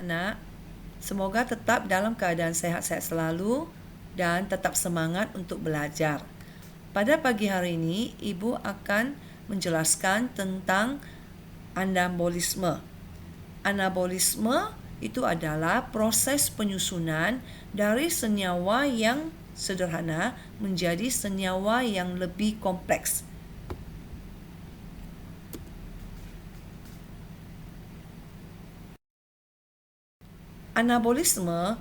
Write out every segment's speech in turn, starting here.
anak-anak. Semoga tetap dalam keadaan sehat-sehat selalu dan tetap semangat untuk belajar. Pada pagi hari ini, Ibu akan menjelaskan tentang anabolisme. Anabolisme itu adalah proses penyusunan dari senyawa yang sederhana menjadi senyawa yang lebih kompleks. Anabolisme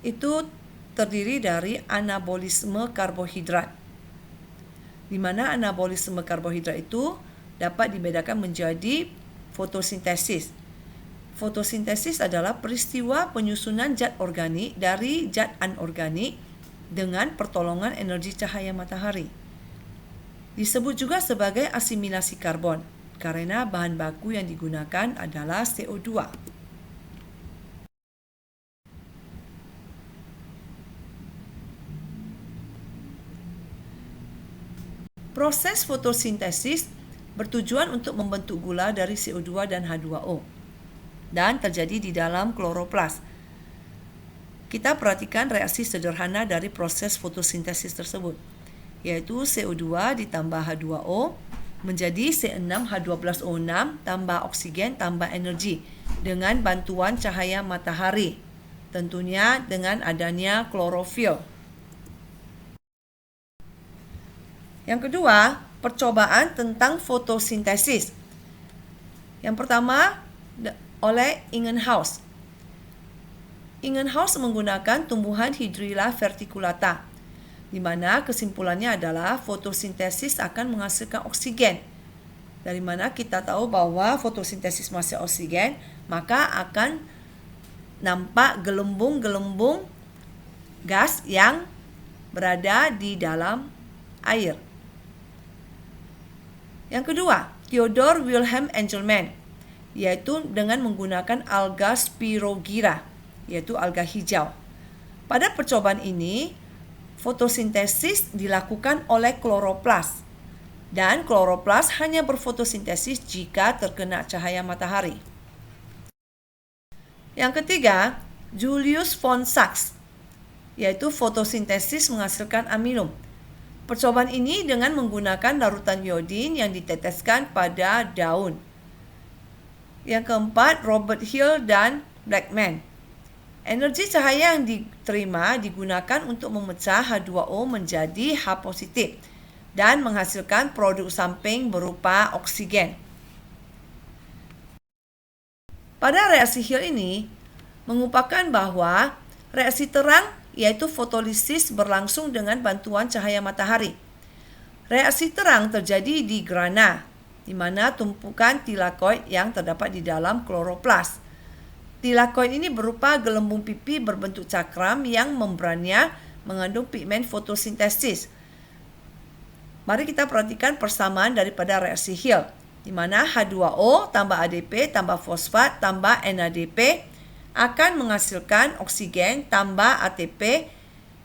itu terdiri dari anabolisme karbohidrat, di mana anabolisme karbohidrat itu dapat dibedakan menjadi fotosintesis. Fotosintesis adalah peristiwa penyusunan zat organik dari zat anorganik dengan pertolongan energi cahaya matahari. Disebut juga sebagai asimilasi karbon karena bahan baku yang digunakan adalah CO2. Proses fotosintesis bertujuan untuk membentuk gula dari CO2 dan H2O dan terjadi di dalam kloroplas. Kita perhatikan reaksi sederhana dari proses fotosintesis tersebut, yaitu CO2 ditambah H2O menjadi C6H12O6 tambah oksigen tambah energi dengan bantuan cahaya matahari, tentunya dengan adanya klorofil. Yang kedua, percobaan tentang fotosintesis. Yang pertama, oleh Ingenhousz. Ingenhousz menggunakan tumbuhan Hydrilla verticulata, di mana kesimpulannya adalah fotosintesis akan menghasilkan oksigen. Dari mana kita tahu bahwa fotosintesis menghasilkan oksigen, maka akan nampak gelembung-gelembung gas yang berada di dalam air. Yang kedua, Theodor Wilhelm Engelmann, yaitu dengan menggunakan alga Spirogyra, yaitu alga hijau. Pada percobaan ini, fotosintesis dilakukan oleh kloroplas, dan kloroplas hanya berfotosintesis jika terkena cahaya matahari. Yang ketiga, Julius von Sachs, yaitu fotosintesis menghasilkan amilum. Percobaan ini dengan menggunakan larutan iodin yang diteteskan pada daun. Yang keempat, Robert Hill dan Blackman. Energi cahaya yang diterima digunakan untuk memecah H2O menjadi H positif dan menghasilkan produk samping berupa oksigen. Pada reaksi Hill ini mengupakan bahwa reaksi terang yaitu fotolisis berlangsung dengan bantuan cahaya matahari. Reaksi terang terjadi di grana, di mana tumpukan tilakoid yang terdapat di dalam kloroplas. Tilakoid ini berupa gelembung pipi berbentuk cakram yang membrannya mengandung pigmen fotosintesis. Mari kita perhatikan persamaan daripada reaksi Hill, di mana H2O tambah ADP tambah fosfat tambah NADP akan menghasilkan oksigen tambah ATP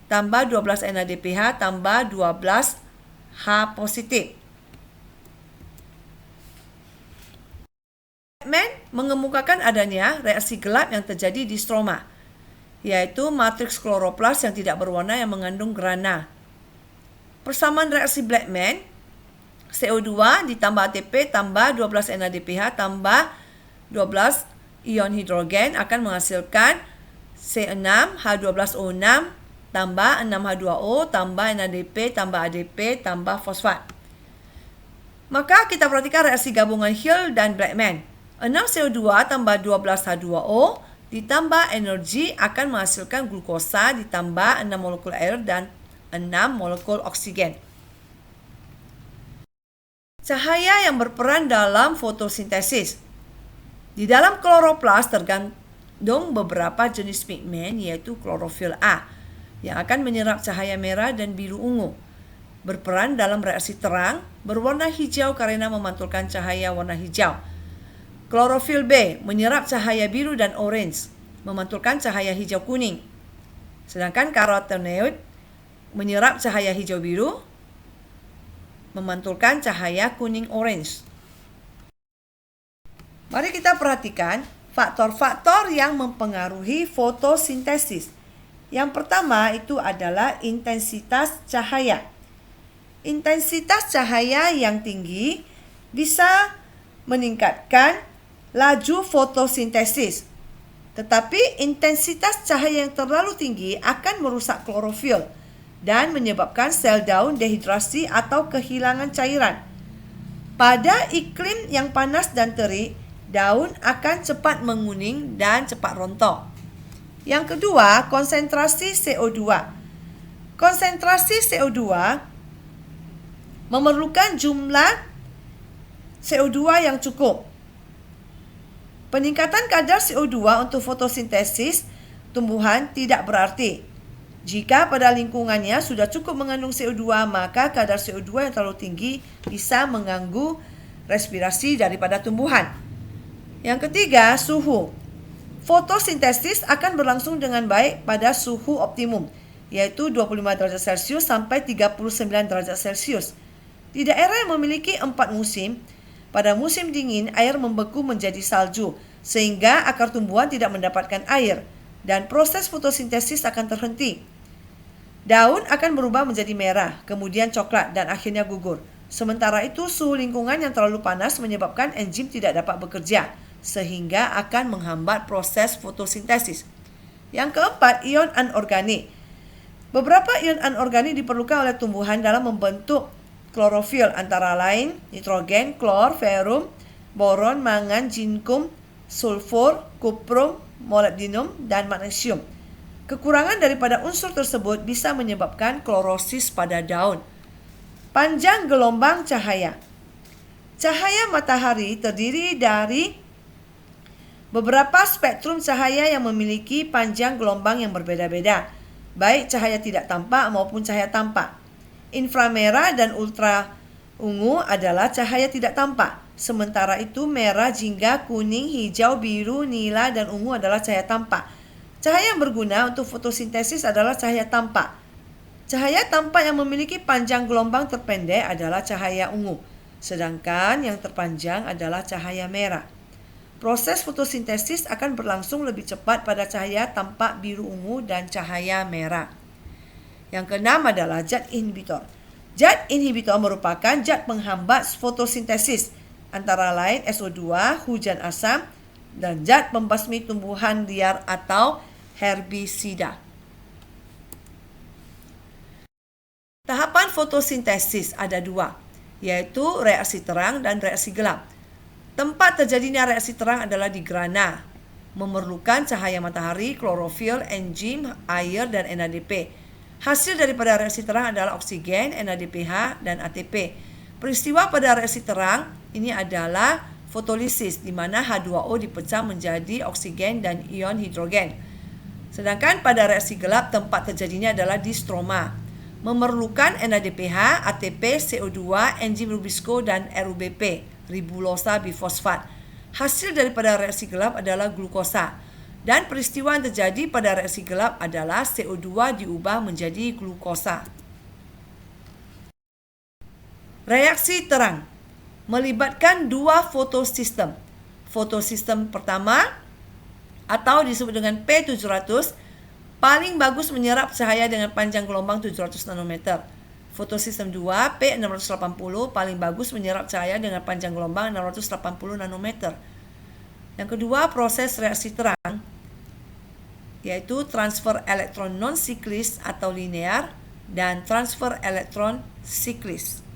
tambah 12 NADPH tambah 12 H positif. Blackman mengemukakan adanya reaksi gelap yang terjadi di stroma, yaitu matriks kloroplas yang tidak berwarna yang mengandung grana. Persamaan reaksi Blackman, CO2 ditambah ATP tambah 12 NADPH tambah 12 ion hidrogen akan menghasilkan C6H12O6 tambah 6H2O tambah NADP tambah ADP tambah fosfat. Maka kita perhatikan reaksi gabungan Hill dan Blackman. 6CO2 tambah 12H2O ditambah energi akan menghasilkan glukosa ditambah 6 molekul air dan 6 molekul oksigen. Cahaya yang berperan dalam fotosintesis. Di dalam kloroplas tergandung beberapa jenis pigmen yaitu klorofil A yang akan menyerap cahaya merah dan biru ungu. Berperan dalam reaksi terang, berwarna hijau karena memantulkan cahaya warna hijau. Klorofil B menyerap cahaya biru dan orange, memantulkan cahaya hijau kuning. Sedangkan karotenoid menyerap cahaya hijau biru, memantulkan cahaya kuning orange. Mari kita perhatikan faktor-faktor yang mempengaruhi fotosintesis. Yang pertama itu adalah intensitas cahaya. Intensitas cahaya yang tinggi bisa meningkatkan laju fotosintesis. Tetapi intensitas cahaya yang terlalu tinggi akan merusak klorofil dan menyebabkan sel daun dehidrasi atau kehilangan cairan. Pada iklim yang panas dan terik, daun akan cepat menguning dan cepat rontok. Yang kedua, konsentrasi CO2. Konsentrasi CO2 memerlukan jumlah CO2 yang cukup. Peningkatan kadar CO2 untuk fotosintesis tumbuhan tidak berarti. Jika pada lingkungannya sudah cukup mengandung CO2, maka kadar CO2 yang terlalu tinggi bisa mengganggu respirasi daripada tumbuhan. Yang ketiga, suhu. Fotosintesis akan berlangsung dengan baik pada suhu optimum, yaitu 25 derajat Celcius sampai 39 derajat Celcius. Di daerah yang memiliki 4 musim, pada musim dingin air membeku menjadi salju, sehingga akar tumbuhan tidak mendapatkan air, dan proses fotosintesis akan terhenti. Daun akan berubah menjadi merah, kemudian coklat, dan akhirnya gugur. Sementara itu, suhu lingkungan yang terlalu panas menyebabkan enzim tidak dapat bekerja, sehingga akan menghambat proses fotosintesis. Yang keempat, ion anorganik. Beberapa ion anorganik diperlukan oleh tumbuhan dalam membentuk klorofil, antara lain nitrogen, klor, ferum, boron, mangan, zinkum, sulfur, kuprum, molybdenum, dan magnesium. Kekurangan daripada unsur tersebut bisa menyebabkan klorosis pada daun. Panjang gelombang cahaya. Cahaya matahari terdiri dari beberapa spektrum cahaya yang memiliki panjang gelombang yang berbeda-beda, baik cahaya tidak tampak maupun cahaya tampak. Inframerah dan ultra ungu adalah cahaya tidak tampak. Sementara itu, merah, jingga, kuning, hijau, biru, nila, dan ungu adalah cahaya tampak. Cahaya yang berguna untuk fotosintesis adalah cahaya tampak. Cahaya tampak yang memiliki panjang gelombang terpendek adalah cahaya ungu, sedangkan yang terpanjang adalah cahaya merah. Proses fotosintesis akan berlangsung lebih cepat pada cahaya tampak biru ungu dan cahaya merah. Yang keenam adalah zat inhibitor. Zat inhibitor merupakan zat penghambat fotosintesis, antara lain SO2, hujan asam, dan zat pembasmi tumbuhan liar atau herbisida. Tahapan fotosintesis ada dua, yaitu reaksi terang dan reaksi gelap. Tempat terjadinya reaksi terang adalah di grana, memerlukan cahaya matahari, klorofil, enzim, air, dan NADP. Hasil daripada reaksi terang adalah oksigen, NADPH, dan ATP. Peristiwa pada reaksi terang ini adalah fotolisis, di mana H2O dipecah menjadi oksigen dan ion hidrogen. Sedangkan pada reaksi gelap tempat terjadinya adalah di stroma, memerlukan NADPH, ATP, CO2, enzim Rubisco, dan RUBP, ribulosa bifosfat. Hasil daripada reaksi gelap adalah glukosa. Dan peristiwa yang terjadi pada reaksi gelap adalah CO2 diubah menjadi glukosa. Reaksi terang melibatkan dua fotosistem. Fotosistem pertama atau disebut dengan P700 paling bagus menyerap cahaya dengan panjang gelombang 700 nanometer. Fotosistem 2 P680 paling bagus menyerap cahaya dengan panjang gelombang 680 nanometer. Yang kedua, proses reaksi terang yaitu transfer elektron non-siklis atau linear dan transfer elektron siklis.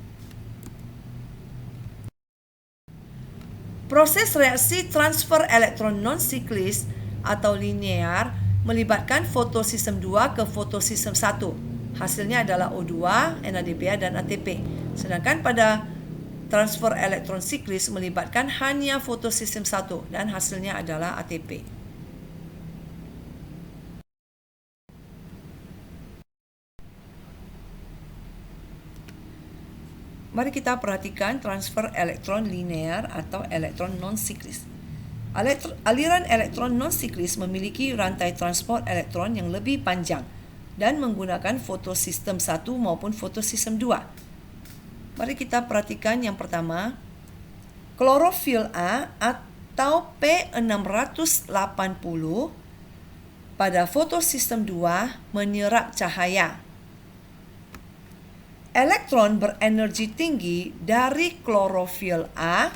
Proses reaksi transfer elektron non-siklis atau linear melibatkan fotosistem 2 ke fotosistem 1. Hasilnya adalah O2, NADPH, dan ATP. Sedangkan pada transfer elektron siklis melibatkan hanya fotosistem 1 dan hasilnya adalah ATP. Mari kita perhatikan transfer elektron linear atau elektron non-siklis. Aliran elektron non-siklis memiliki rantai transport elektron yang lebih panjang dan menggunakan fotosistem 1 maupun fotosistem 2. Mari kita perhatikan yang pertama, klorofil A atau P680 pada fotosistem 2 menyerap cahaya. Elektron berenergi tinggi dari klorofil A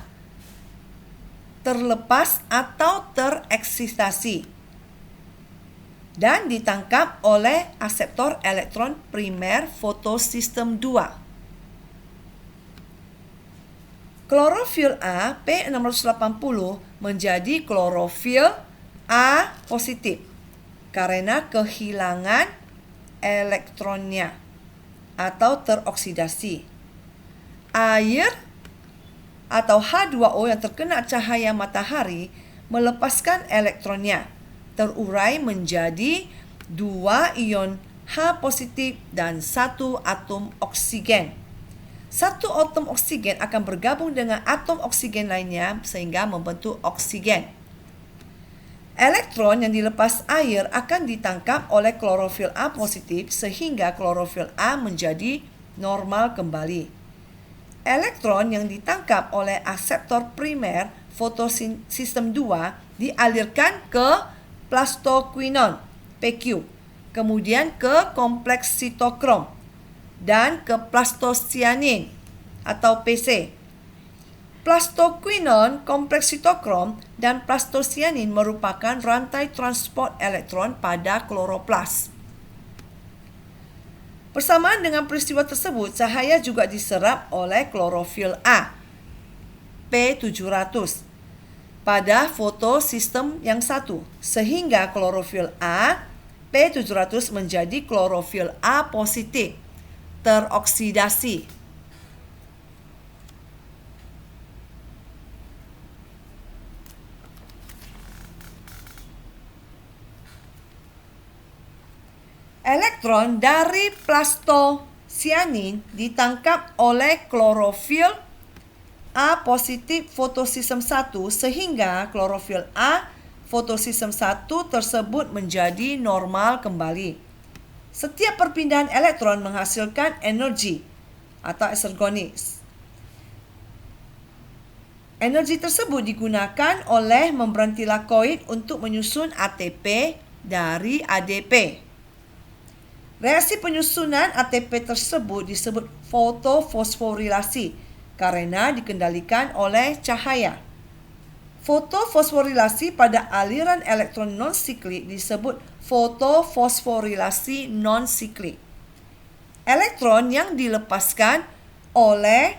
terlepas atau tereksitasi dan ditangkap oleh aseptor elektron primer fotosistem 2. Klorofil A P680 menjadi klorofil A positif karena kehilangan elektronnya atau teroksidasi. Air atau H2O yang terkena cahaya matahari melepaskan elektronnya, terurai menjadi 2 ion H positif dan 1 atom oksigen. 1 atom oksigen akan bergabung dengan atom oksigen lainnya sehingga membentuk oksigen. Elektron yang dilepas air akan ditangkap oleh klorofil A positif sehingga klorofil A menjadi normal kembali. Elektron yang ditangkap oleh aseptor primer fotosistem 2 dialirkan ke plastoquinon PQ, kemudian ke kompleks sitokrom dan ke plastosianin atau PC. Plastoquinon, kompleks sitokrom, dan plastosianin merupakan rantai transport elektron pada kloroplas. Bersamaan dengan peristiwa tersebut, cahaya juga diserap oleh klorofil A P700 pada fotosistem yang satu, sehingga klorofil A P700 menjadi klorofil A positif teroksidasi. Elektron dari plastosianin ditangkap oleh klorofil A positif fotosistem 1 sehingga klorofil A fotosistem 1 tersebut menjadi normal kembali. Setiap perpindahan elektron menghasilkan energi atau eksergonis. Energi tersebut digunakan oleh membran tilakoid untuk menyusun ATP dari ADP. Reaksi penyusunan ATP tersebut disebut fotofosforilasi karena dikendalikan oleh cahaya. Fotofosforilasi pada aliran elektron non-siklik disebut fotofosforilasi non-siklik. Elektron yang dilepaskan oleh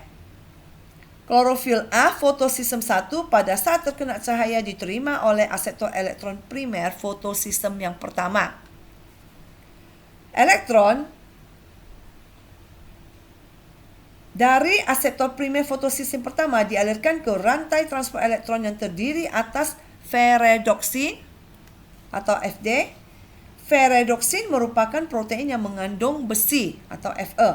klorofil A fotosistem 1 pada saat terkena cahaya diterima oleh aseptor elektron primer fotosistem yang pertama. Elektron dari aseptor primer fotosistem pertama dialirkan ke rantai transport elektron yang terdiri atas ferredoksin atau Fd. Ferredoksin merupakan protein yang mengandung besi atau Fe.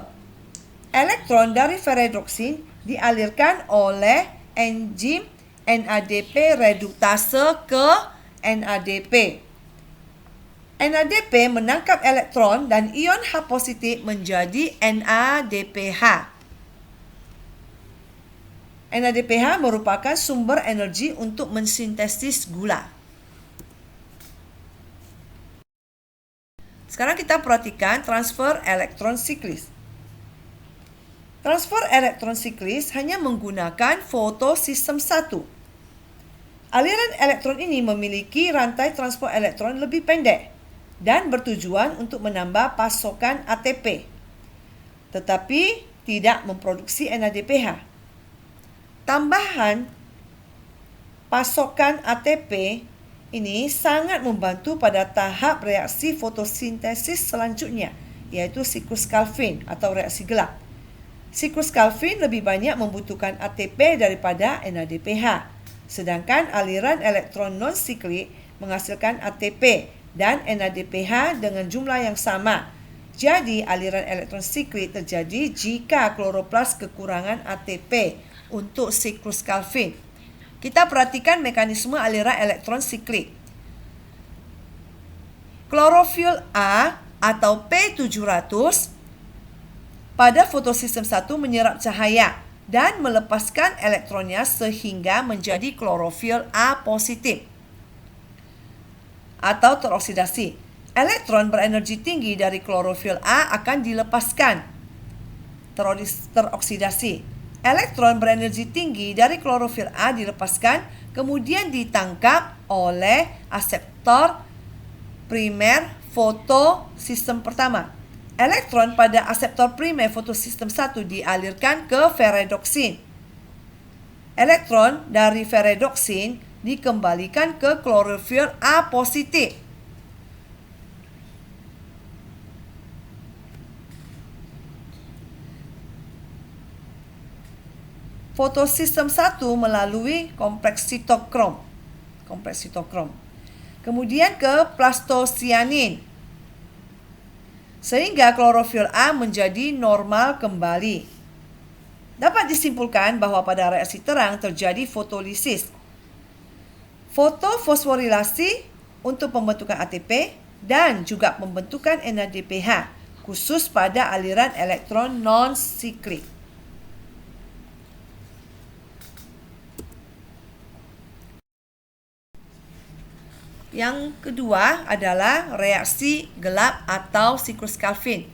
Elektron dari ferredoksin dialirkan oleh enzim NADP reduktase ke NADP. NADP menangkap elektron dan ion H positif menjadi NADPH. NADPH merupakan sumber energi untuk mensintesis gula. Sekarang kita perhatikan transfer elektron siklis. Transfer elektron siklis hanya menggunakan fotosistem 1. Aliran elektron ini memiliki rantai transport elektron lebih pendek dan bertujuan untuk menambah pasokan ATP, tetapi tidak memproduksi NADPH. Tambahan pasokan ATP ini sangat membantu pada tahap reaksi fotosintesis selanjutnya, yaitu siklus Calvin atau reaksi gelap. Siklus Calvin lebih banyak membutuhkan ATP daripada NADPH, sedangkan aliran elektron non-siklik menghasilkan ATP dan NADPH dengan jumlah yang sama. Jadi, aliran elektron siklik terjadi jika kloroplas kekurangan ATP untuk siklus Calvin. Kita perhatikan mekanisme aliran elektron siklik. Klorofil A atau P700 pada fotosistem 1 menyerap cahaya dan melepaskan elektronnya sehingga menjadi klorofil A positif atau teroksidasi. Elektron berenergi tinggi dari klorofil A akan dilepaskan, teroksidasi. Elektron berenergi tinggi dari klorofil A dilepaskan, kemudian ditangkap oleh aseptor primer fotosistem pertama. Elektron pada aseptor primer fotosistem 1 dialirkan ke ferredoksin. Elektron dari ferredoksin dikembalikan ke klorofil A positif. Fotosistem 1 melalui kompleks sitokrom. Kemudian ke plastosianin. Sehingga klorofil A menjadi normal kembali. Dapat disimpulkan bahwa pada reaksi terang terjadi fotolisis, fotofosforilasi untuk pembentukan ATP dan juga pembentukan NADPH, khusus pada aliran elektron non-siklik. Yang kedua adalah reaksi gelap atau siklus Calvin.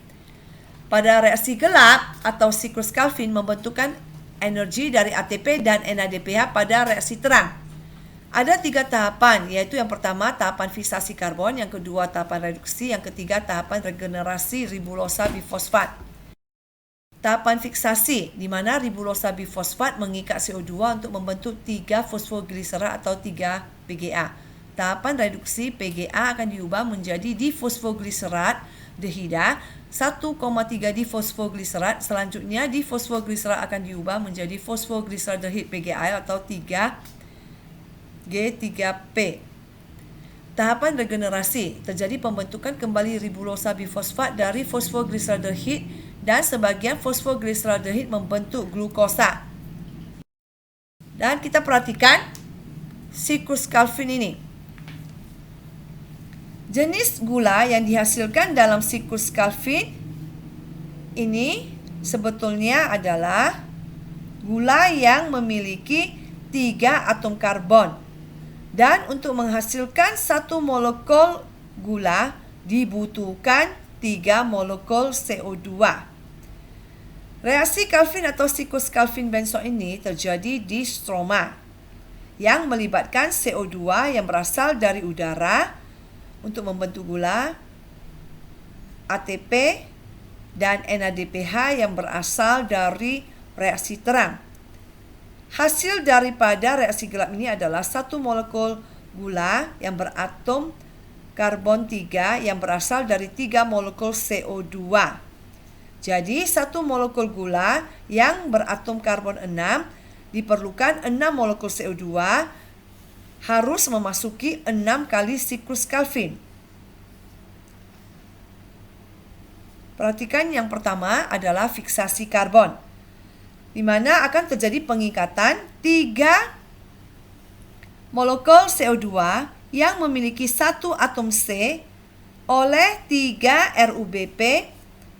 Pada reaksi gelap atau siklus Calvin membentukkan energi dari ATP dan NADPH pada reaksi terang. Ada 3 tahapan, yaitu yang pertama tahapan fiksasi karbon, yang kedua tahapan reduksi, yang ketiga tahapan regenerasi ribulosa bifosfat. Tahapan fiksasi, di mana ribulosa bifosfat mengikat CO2 untuk membentuk 3 fosfogliserat atau 3 PGA. Tahapan reduksi, PGA akan diubah menjadi difosfogliserat dehida 1,3 difosfogliserat. Selanjutnya difosfogliserat akan diubah menjadi fosfogliseraldehid PGA atau 3G3P. Tahapan regenerasi, terjadi pembentukan kembali ribulosa bifosfat dari fosfogliseraldehid dan sebagian fosfogliseraldehid membentuk glukosa. Dan kita perhatikan siklus Calvin ini. Jenis gula yang dihasilkan dalam siklus Calvin ini sebetulnya adalah gula yang memiliki 3 atom karbon. Dan untuk menghasilkan 1 molekul gula dibutuhkan 3 molekul CO2. Reaksi Calvin atau siklus Calvin-Benson ini terjadi di stroma yang melibatkan CO2 yang berasal dari udara untuk membentuk gula, ATP, dan NADPH yang berasal dari reaksi terang. Hasil daripada reaksi gelap ini adalah 1 molekul gula yang beratom karbon 3 yang berasal dari 3 molekul CO2. Jadi 1 molekul gula yang beratom karbon 6 diperlukan 6 molekul CO2 harus memasuki 6 kali siklus Calvin. Perhatikan yang pertama adalah fiksasi karbon, di mana akan terjadi pengikatan 3 molekul CO2 yang memiliki 1 atom C oleh 3 RuBP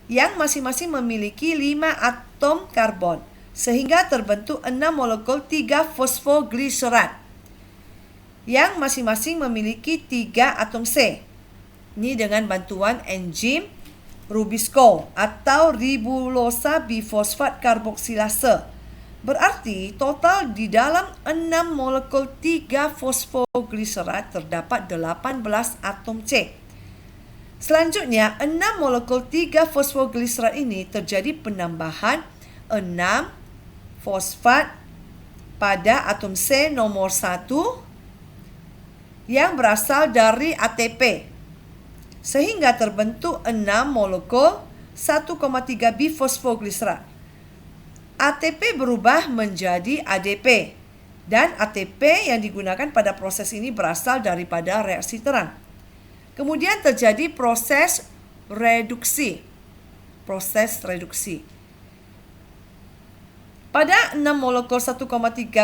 yang masing-masing memiliki 5 atom karbon, sehingga terbentuk 6 molekul 3 fosfogliserat yang masing-masing memiliki 3 atom C. Ini dengan bantuan enzim Rubisco atau ribulosa bifosfat karboksilase. Berarti total di dalam 6 molekul 3 fosfogliserat terdapat 18 atom C. Selanjutnya, 6 molekul 3 fosfogliserat ini terjadi penambahan 6 fosfat pada atom C nomor 1 yang berasal dari ATP, sehingga terbentuk 6 molekul 1,3 bifosfogliserat. ATP berubah menjadi ADP, dan ATP yang digunakan pada proses ini berasal daripada reaksi terang. Kemudian terjadi proses reduksi. Pada 6 molekul 1,3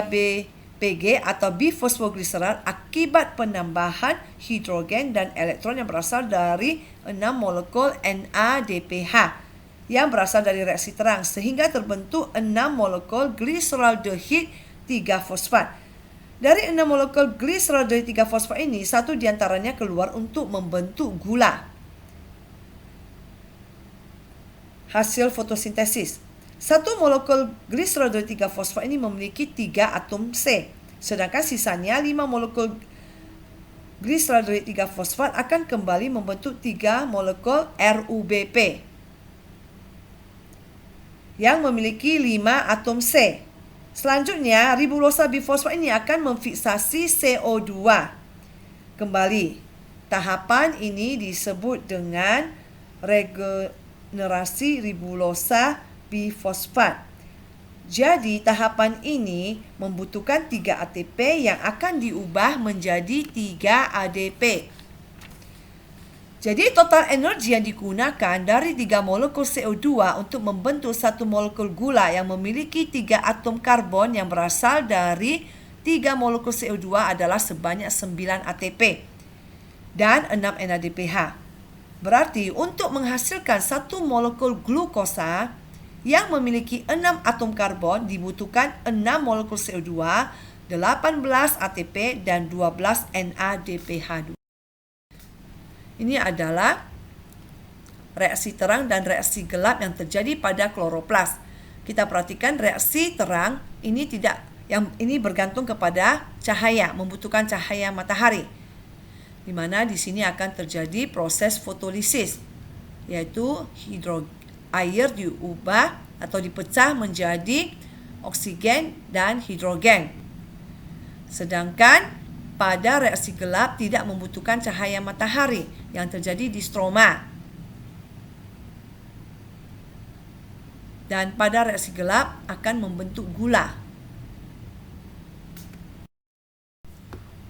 BPG atau bifosfogliserat akibat penambahan hidrogen dan elektron yang berasal dari 6 molekul NADPH. yang berasal dari reaksi terang sehingga terbentuk 6 molekul gliseraldehid 3-fosfat. Dari 6 molekul gliseraldehid 3-fosfat ini, satu diantaranya keluar untuk membentuk gula. Hasil fotosintesis. Satu molekul gliseraldehid 3-fosfat ini memiliki 3 atom C, sedangkan sisanya 5 molekul gliseraldehid 3-fosfat akan kembali membentuk 3 molekul RUBP yang memiliki 5 atom C. Selanjutnya, ribulosa bifosfat ini akan memfiksasi CO2. Kembali, tahapan ini disebut dengan regenerasi ribulosa bifosfat. Jadi, tahapan ini membutuhkan 3 ATP yang akan diubah menjadi 3 ADP. Jadi total energi yang digunakan dari 3 molekul CO2 untuk membentuk satu molekul gula yang memiliki 3 atom karbon yang berasal dari 3 molekul CO2 adalah sebanyak 9 ATP dan 6 NADPH. Berarti untuk menghasilkan satu molekul glukosa yang memiliki 6 atom karbon dibutuhkan 6 molekul CO2, 18 ATP dan 12 NADPH. Ini adalah reaksi terang dan reaksi gelap yang terjadi pada kloroplas. Kita perhatikan reaksi terang ini bergantung kepada cahaya, membutuhkan cahaya matahari. Di mana di sini akan terjadi proses fotolisis, yaitu air diubah atau dipecah menjadi oksigen dan hidrogen. Sedangkan pada reaksi gelap tidak membutuhkan cahaya matahari yang terjadi di stroma. Dan pada reaksi gelap akan membentuk gula.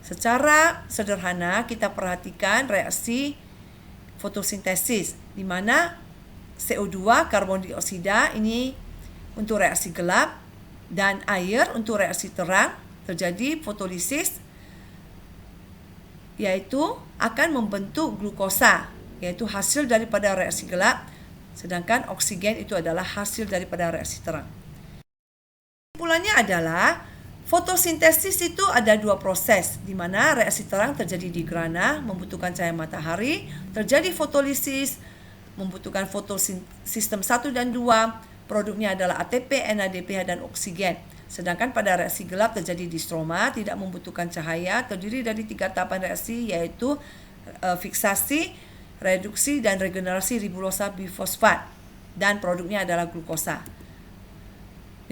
Secara sederhana kita perhatikan reaksi fotosintesis di mana CO2 karbon dioksida ini untuk reaksi gelap dan air untuk reaksi terang terjadi fotolisis, yaitu akan membentuk glukosa, yaitu hasil daripada reaksi gelap, sedangkan oksigen itu adalah hasil daripada reaksi terang. Kesimpulannya adalah fotosintesis itu ada 2 proses, di mana reaksi terang terjadi di gerhana, membutuhkan cahaya matahari, terjadi fotolisis, membutuhkan fotosistem 1 dan 2, produknya adalah ATP, NADPH, dan oksigen. Sedangkan pada reaksi gelap terjadi di stroma, tidak membutuhkan cahaya, terdiri dari 3 tahapan reaksi, yaitu fiksasi, reduksi, dan regenerasi ribulosa bifosfat. Dan produknya adalah glukosa.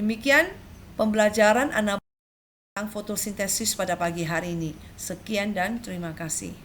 Demikian pembelajaran tentang fotosintesis pada pagi hari ini. Sekian dan terima kasih.